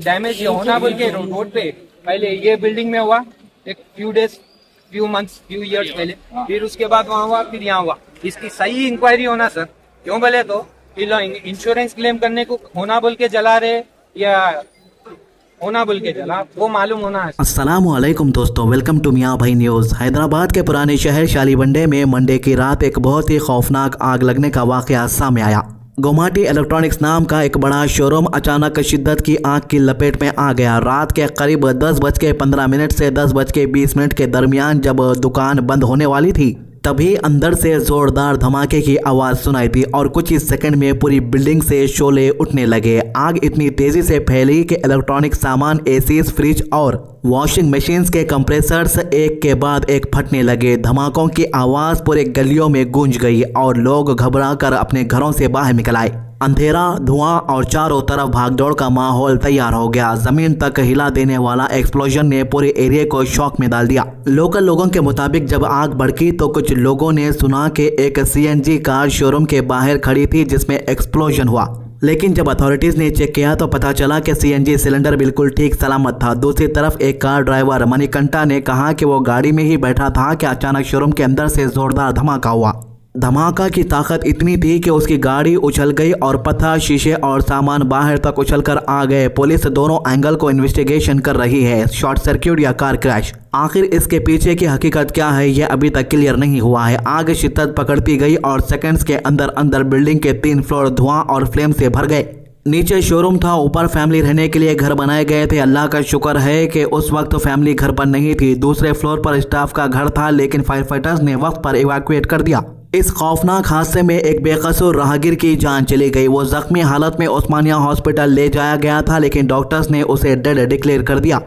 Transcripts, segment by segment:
Damage ये होना बोल के रोड पे पहले ये बिल्डिंग में हुआ एक फ्यू मंथ्स फ्यू इयर्स पहले, फिर उसके बाद वहाँ हुआ, फिर यहाँ हुआ। इसकी सही इंक्वायरी होना सर। क्यों बोले तो इंश्योरेंस क्लेम करने को होना बोल के जला रहे या होना बोल के जला, वो मालूम होना है। अस्सलामुअलैकुम दोस्तों, वेलकम टू मियाँ भाई न्यूज़। हैदराबाद के पुराने शहर शालीबंडे में मंडे की रात एक बहुत ही खौफनाक आग लगने का वाकया सामने आया। गोमाटी इलेक्ट्रॉनिक्स नाम का एक बड़ा शोरूम अचानक शिद्दत की आग की लपेट में आ गया। रात के करीब 10:15 से 10:20 के दरमियान जब दुकान बंद होने वाली थी, तभी अंदर से जोरदार धमाके की आवाज़ सुनाई दी और कुछ ही सेकंड में पूरी बिल्डिंग से शोले उठने लगे। आग इतनी तेजी से फैली कि इलेक्ट्रॉनिक सामान, एसीज, फ्रिज और वॉशिंग मशीन्स के कंप्रेसर्स एक के बाद एक फटने लगे। धमाकों की आवाज़ पूरे गलियों में गूंज गई और लोग घबरा कर अपने घरों से बाहर निकल आए। अंधेरा, धुआं और चारों तरफ भागदौड़ का माहौल तैयार हो गया। जमीन तक हिला देने वाला एक्सप्लोजन ने पूरे एरिया को शॉक में डाल दिया। लोकल लोगों के मुताबिक जब आग भड़की तो कुछ लोगों ने सुना कि एक सीएनजी कार शोरूम के बाहर खड़ी थी जिसमें एक्सप्लोजन हुआ, लेकिन जब अथॉरिटीज ने चेक किया तो पता चला कि सीएनजी सिलेंडर बिल्कुल ठीक सलामत था। दूसरी तरफ एक कार ड्राइवर मणिकंठा ने कहा कि वो गाड़ी में ही बैठा था कि अचानक शोरूम के अंदर से जोरदार धमाका हुआ। धमाका की ताकत इतनी थी कि उसकी गाड़ी उछल गई और पत्थर, शीशे और सामान बाहर तक उछलकर आ गए। पुलिस दोनों एंगल को इन्वेस्टिगेशन कर रही है, शॉर्ट सर्किट या कार क्रैश। आखिर इसके पीछे की हकीकत क्या है यह अभी तक क्लियर नहीं हुआ है। आग शिद्दत पकड़ती गई और सेकंड्स के अंदर अंदर बिल्डिंग के 3 फ्लोर धुआं और फ्लेम से भर गए। नीचे शोरूम था, ऊपर फैमिली रहने के लिए घर बनाए गए थे। अल्लाह का शुक्र है कि उस वक्त फैमिली घर पर नहीं थी। दूसरे फ्लोर पर स्टाफ का घर था, लेकिन फायर फाइटर्स ने वक्त पर इवैक्यूएट कर दिया। इस खौफनाक हादसे में एक बेकसूर राहगीर की जान चली गई। वो जख्मी हालत में उस्मानिया हॉस्पिटल ले जाया गया था, लेकिन डॉक्टर्स ने उसे डेड डिक्लेयर कर दिया।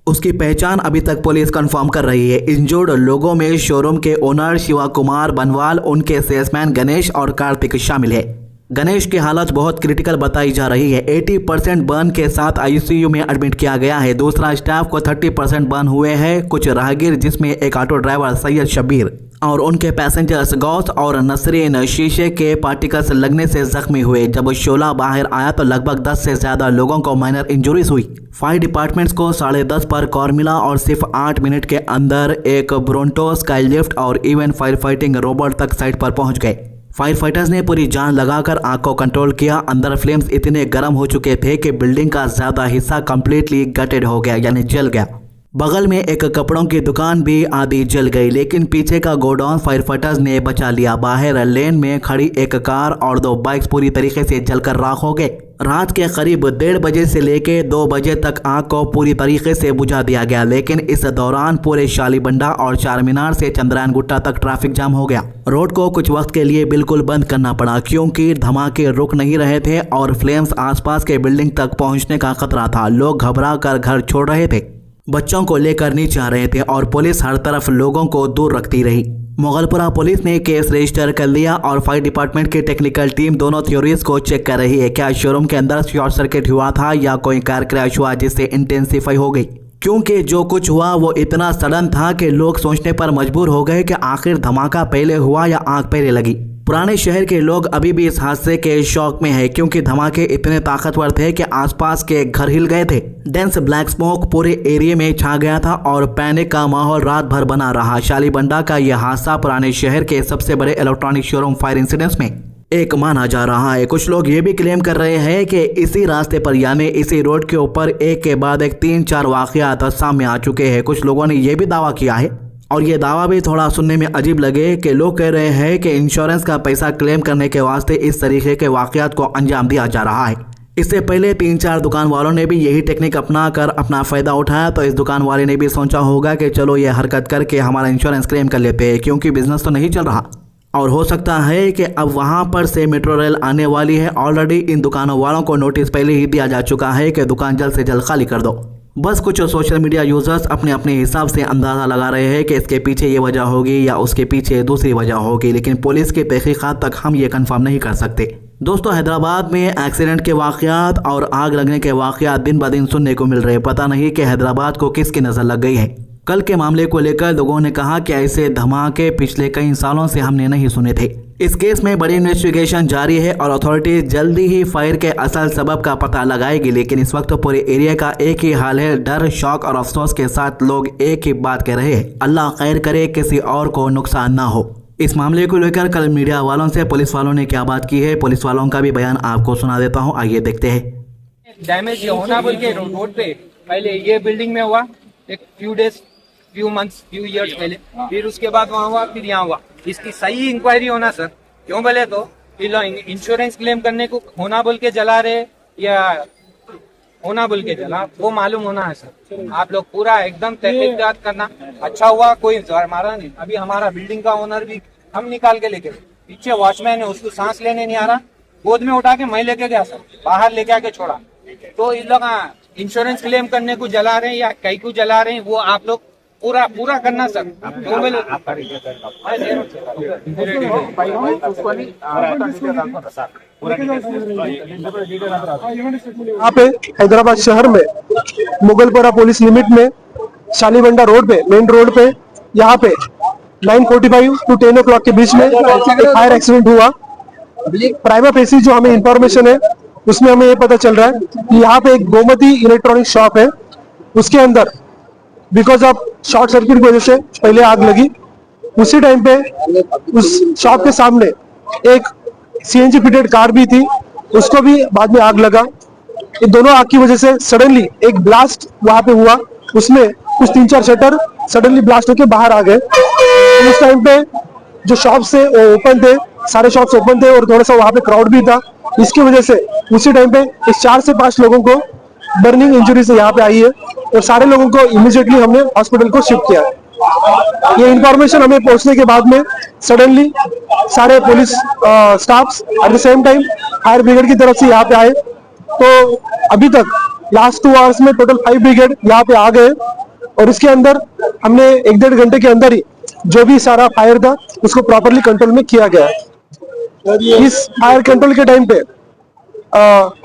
उसकी पहचान अभी तक पुलिस कंफर्म कर रही है। इंजर्ड लोगों में शोरूम के ओनर शिवा कुमार बनवाल, उनके सेल्समैन गणेश और कार्तिक शामिल है। गणेश की हालत बहुत क्रिटिकल बताई जा रही है। 80% बर्न के साथ आईसीयू में एडमिट किया गया है। दूसरा स्टाफ को 30% बर्न हुए हैं। कुछ राहगीर जिसमें एक ऑटो ड्राइवर सैयद शबीर और उनके पैसेंजर्स गौस और नसरीन शीशे के पार्टिकल्स लगने से जख्मी हुए। जब शोला बाहर आया तो लगभग 10 से ज्यादा लोगों को माइनर इंजरीज हुई। फायर डिपार्टमेंट्स को 10:30 पर कॉल मिला और सिर्फ 8 मिनट के अंदर एक ब्रोंटो, स्काईलिफ्ट और इवन फायर फाइटिंग रोबोट तक साइट पर पहुंच गए। फायर फाइटर्स ने पूरी जान लगाकर आग को कंट्रोल किया। अंदर फ्लेम्स इतने गर्म हो चुके थे कि बिल्डिंग का ज्यादा हिस्सा कंप्लीटली गटेड हो गया, यानी जल गया। बगल में एक कपड़ों की दुकान भी आधी जल गई, लेकिन पीछे का गोडाउन फायर फाइटर्स ने बचा लिया। बाहर लेन में खड़ी एक कार और 2 बाइक्स पूरी तरीके से जलकर राख हो गए। रात के करीब 1:30 बजे से लेकर 2 बजे तक आग को पूरी तरीके से बुझा दिया गया, लेकिन इस दौरान पूरे शालीबंडा और चार मीनार से चंद्रायन गुट्टा तक ट्रैफिक जाम हो गया। रोड को कुछ वक्त के लिए बिल्कुल बंद करना पड़ा क्योंकि धमाके रुक नहीं रहे थे और फ्लेम्स आसपास के बिल्डिंग तक पहुंचने का खतरा था। लोग घबरा कर घर छोड़ रहे थे, बच्चों को लेकर नीचे आ रहे थे और पुलिस हर तरफ लोगों को दूर रखती रही। मुगलपुरा पुलिस ने केस रजिस्टर कर लिया और फायर डिपार्टमेंट की टेक्निकल टीम दोनों थ्योरीज को चेक कर रही है। क्या शोरूम के अंदर शॉर्ट सर्किट हुआ था या कोई कार क्रैश हुआ जिससे इंटेंसिफाई हो गई, क्योंकि जो कुछ हुआ वो इतना सडन था कि लोग सोचने पर मजबूर हो गए कि आखिर धमाका पहले हुआ या आग पहले लगी। पुराने शहर के लोग अभी भी इस हादसे के शौक में है क्योंकि धमाके इतने ताकतवर थे कि आसपास के घर हिल गए थे। डेंस ब्लैक स्मोक पूरे एरिया में छा गया था और पैनिक का माहौल रात भर बना रहा। शालीबंडा का यह हादसा पुराने शहर के सबसे बड़े इलेक्ट्रॉनिक शोरूम फायर इंसिडेंट्स में एक माना जा रहा है। कुछ लोग ये भी क्लेम कर रहे हैं कि इसी रास्ते पर यानी इसी रोड के ऊपर एक के बाद एक 3-4 वाकयात सामने आ चुके हैं। कुछ लोगों ने यह भी दावा किया है और ये दावा भी थोड़ा सुनने में अजीब लगे कि लोग कह रहे हैं कि इंश्योरेंस का पैसा क्लेम करने के वास्ते इस तरीके के वाकयात को अंजाम दिया जा रहा है। इससे पहले 3-4 दुकान वालों ने भी यही टेक्निक अपना कर अपना फ़ायदा उठाया, तो इस दुकान वाले ने भी सोचा होगा कि चलो ये हरकत करके हमारा इंश्योरेंस क्लेम कर लेते हैं क्योंकि बिजनेस तो नहीं चल रहा। और हो सकता है कि अब वहां पर से मेट्रो रेल आने वाली है। ऑलरेडी इन दुकानों वालों को नोटिस पहले ही दिया जा चुका है कि दुकान जल्द से जल्द खाली कर दो। बस कुछ सोशल मीडिया यूजर्स अपने अपने हिसाब से अंदाज़ा लगा रहे हैं कि इसके पीछे ये वजह होगी या उसके पीछे दूसरी वजह होगी, लेकिन पुलिस की तहकीकात तक हम ये कंफर्म नहीं कर सकते। दोस्तों, हैदराबाद में एक्सीडेंट के वाकयात और आग लगने के वाकयात दिन ब दिन सुनने को मिल रहे हैं। पता नहीं कि हैदराबाद को किसकी नज़र लग गई है। कल के मामले को लेकर लोगों ने कहा कि ऐसे धमाके पिछले कई सालों से हमने नहीं सुने थे। इस केस में बड़ी इन्वेस्टिगेशन जारी है और अथॉरिटी जल्दी ही फायर के असल सबब का पता लगाएगी। लेकिन इस वक्त पूरे एरिया का एक ही हाल है, डर, शौक और अफसोस के साथ लोग एक ही बात कह रहे हैं, अल्लाह खैर करे, किसी और को नुकसान ना हो। इस मामले को लेकर कल मीडिया वालों से पुलिस वालों ने क्या बात की है, पुलिस वालों का भी बयान आपको सुना देता हूँ, आइए देखते हैं। डैमेज ये होना बोल के रोड पे पहले ये बिल्डिंग में हुआ एक few days, few months, few years पहले, फिर उसके बाद वहाँ हुआ, फिर यहाँ हुआ। इसकी सही इंक्वायरी होना सर। क्यों बोले तो इंश्योरेंस क्लेम करने को होना बोल के जला रहे या होना बोल के जला, वो मालूम होना है सर। आप लोग पूरा एकदम तहकीकात करना। अच्छा हुआ कोई मारा नहीं। अभी हमारा बिल्डिंग का ओनर भी हम निकाल के लेके, पीछे वॉचमैन है, उसको सांस लेने नहीं आ रहा, गोद में उठा के मैं लेके गया सर, बाहर लेके आके छोड़ा। तो इन लोग इंश्योरेंस क्लेम करने को जला रहे हैं या कहीं को जला रहे हैं, वो आप लोग पूरा पूरा करना सर। यहाँ पे हैदराबाद शहर में मुगलपुरा पुलिस लिमिट में शालीबंडा रोड पे, मेन रोड पे, यहाँ पे 9:45 to 10 o'clock के बीच में एक फायर एक्सीडेंट हुआ। प्राइमा फेसी जो हमें इंफॉर्मेशन है उसमें हमें ये पता चल रहा है कि यहाँ पे एक गोमती इलेक्ट्रॉनिक शॉप है, उसके अंदर बिकॉज ऑफ शॉर्ट सर्किट की वजह से पहले आग लगी। उसी टाइम पे उस शॉप के सामने एक सीएनजी फिटेड कार भी थी, उसको भी बाद में आग लगा। ये दोनों आग की वजह से सडनली एक ब्लास्ट वहां पे हुआ, उसमें कुछ 3-4 शटर सडनली ब्लास्ट होकर बाहर आ गए। उस टाइम पे जो शॉप्स थे वो ओपन थे, सारे शॉप्स ओपन थे और थोड़ा सा वहां पे क्राउड भी था। इसकी वजह से उसी टाइम पे इस 4 से 5 लोगों को बर्निंग इंजरी से यहाँ पे आई है और सारे लोगों को इमीडिएटली हमने हॉस्पिटल को शिफ्ट किया। ये इंफॉर्मेशन हमें पहुंचने के बाद में सडनली सारे police staffs at the same time fire brigade की तरफ से यहाँ पे आए। तो अभी तक लास्ट 2 आवर्स में टोटल 5 ब्रिगेड यहाँ पे आ गए और इसके अंदर हमने 1-1.5 घंटे के अंदर ही जो भी सारा फायर था उसको प्रॉपरली कंट्रोल में किया गया। इस फायर कंट्रोल के टाइम पे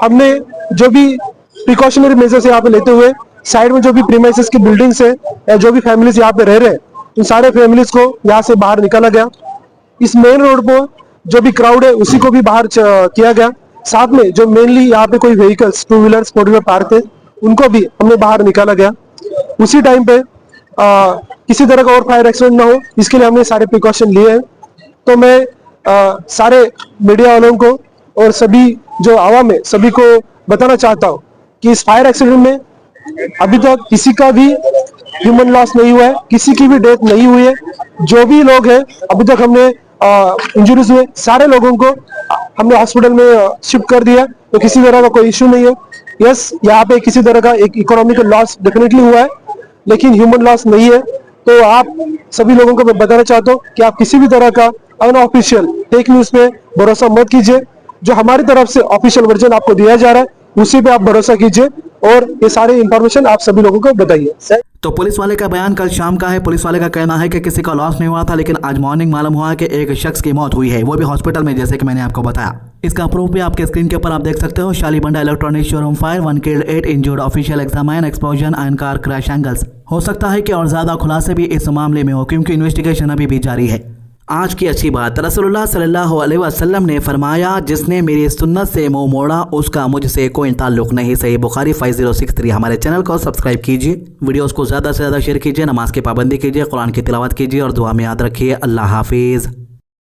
हमने जो भी प्रिकॉशनरी मेजर्स यहाँ पे लेते हुए साइड में जो भी प्रीमाइसेस की बिल्डिंग्स है या जो भी फैमिलीज यहाँ पे रह रहे हैं, उन सारे फैमिलीज को यहाँ से बाहर निकाला गया। इस मेन रोड पर जो भी क्राउड है उसी को भी बाहर किया गया। साथ में जो मेनली यहाँ पे कोई व्हीकल्स, 2 व्हीलर्स, 4 व्हीलर पार्क थे, उनको भी हमने बाहर निकाला गया। उसी टाइम पे किसी तरह का और फायर एक्सीडेंट ना हो, इसके लिए हमने सारे प्रिकॉशन लिए हैं। तो मैं सारे मीडिया वालों को और सभी जो आवाम है सभी को बताना चाहता हूँ कि इस फायर एक्सीडेंट में अभी तक किसी का भी ह्यूमन लॉस नहीं हुआ है, किसी की भी डेथ नहीं हुई है। जो भी लोग हैं अभी तक हमने इंजरीज हुए सारे लोगों को हमने हॉस्पिटल में शिफ्ट कर दिया, तो किसी तरह का कोई इश्यू नहीं है। यस, यहाँ पे किसी तरह का एक इकोनॉमिकल लॉस डेफिनेटली हुआ है, लेकिन ह्यूमन लॉस नहीं है। तो आप सभी लोगों को मैं बताना चाहता हूँ कि आप किसी भी तरह का अनऑफिशियल फेक न्यूज पे भरोसा मत कीजिए। जो हमारी तरफ से ऑफिशियल वर्जन आपको दिया जा रहा है उसी पे आप भरोसा कीजिए और ये सारी इंफॉर्मेशन आप सभी लोगों को बताइए। तो पुलिस वाले का बयान कल शाम का है। पुलिस वाले का कहना है कि किसी का लॉस नहीं हुआ था, लेकिन आज मॉर्निंग मालूम हुआ कि एक शख्स की मौत हुई है, वो भी हॉस्पिटल में, जैसे कि मैंने आपको बताया। इसका प्रूफ भी आपके स्क्रीन के ऊपर आप देख सकते हो। Shalibanda electronic showroom fire, 1 killed 8 injured, official examine explosion and car crash angles. हो सकता है कि और ज्यादा खुलासे भी इस मामले में हो, क्योंकि इन्वेस्टिगेशन अभी भी जारी है। आज की अच्छी बात, रसूलुल्लाह सल्लल्लाहु अलैहि वसल्लम ने फरमाया, जिसने मेरी सुन्नत से मुंह मोड़ा उसका मुझसे कोई ताल्लुक नहीं। सही बुखारी 5063। हमारे चैनल को सब्सक्राइब कीजिए, वीडियोस को ज़्यादा से ज़्यादा शेयर कीजिए, नमाज की पाबंदी कीजिए, कुरान की तिलावत कीजिए और दुआ में याद रखिए। अल्लाह हाफिज़।